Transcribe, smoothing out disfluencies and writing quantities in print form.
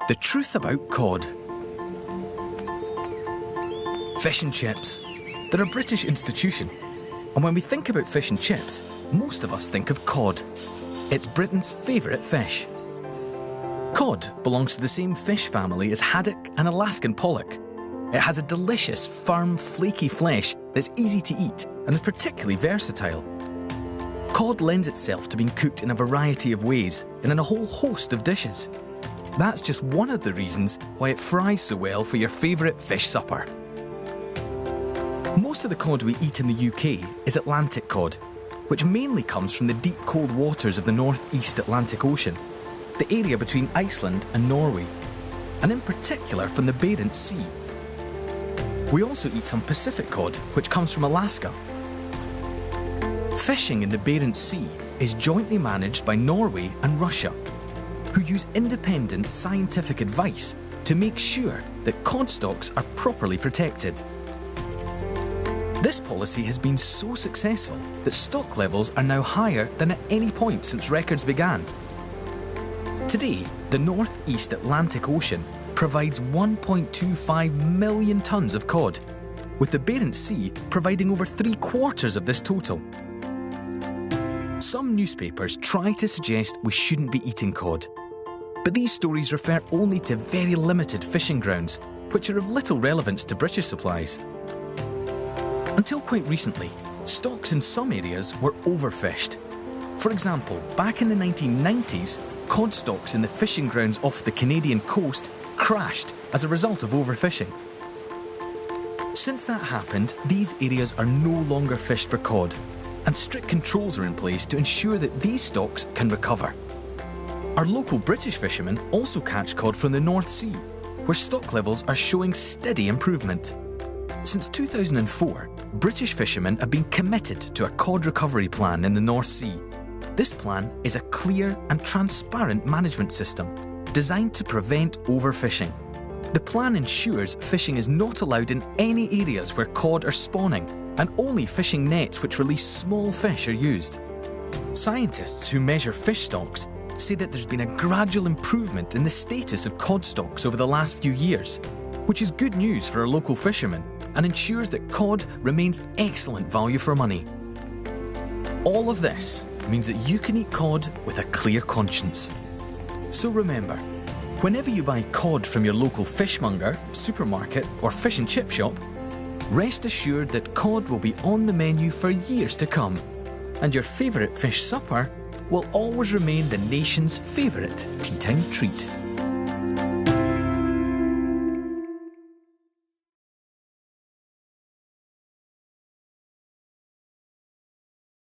The Truth About Cod. Fish and chips. They're a British institution. And when we think about fish and chips, most of us think of cod. It's Britain's favourite fish. Cod belongs to the same fish family as haddock and Alaskan pollock. It has a delicious, firm, flaky flesh that's easy to eat and is particularly versatile. Cod lends itself to being cooked in a variety of ways and in a whole host of dishes. That's just one of the reasons why it fries so well for your favourite fish supper. Most of the cod we eat in the UK is Atlantic cod, which mainly comes from the deep cold waters of the north-east Atlantic Ocean, the area between Iceland and Norway, and in particular from the Barents Sea. We also eat some Pacific cod, which comes from Alaska. Fishing in the Barents Sea is jointly managed by Norway and Russia, who use independent scientific advice to make sure that cod stocks are properly protected. This policy has been so successful that stock levels are now higher than at any point since records began. Today, the North-East Atlantic Ocean provides 1.25 million tonnes of cod, with the Barents Sea providing over 3/4 of this total. Some newspapers try to suggest we shouldn't be eating cod, but these stories refer only to very limited fishing grounds, which are of little relevance to British supplies. Until quite recently, stocks in some areas were overfished. For example, back in the 1990s, cod stocks in the fishing grounds off the Canadian coast crashed as a result of overfishing. Since that happened, these areas are no longer fished for cod, and strict controls are in place to ensure that these stocks can recover. Our local British fishermen also catch cod from the North Sea, where stock levels are showing steady improvement. Since 2004, British fishermen have been committed to a cod recovery plan in the North Sea. This plan is a clear and transparent management system designed to prevent overfishing. The plan ensures fishing is not allowed in any areas where cod are spawning, and only fishing nets which release small fish are used. Scientists who measure fish stocks say that there's been a gradual improvement in the status of cod stocks over the last few years, which is good news for our local fishermen and ensures that cod remains excellent value for money. All of this means that you can eat cod with a clear conscience. So remember, whenever you buy cod from your local fishmonger, supermarket or fish and chip shop, rest assured that cod will be on the menu for years to come, and your favourite fish supper will always remain the nation's favourite tea time treat.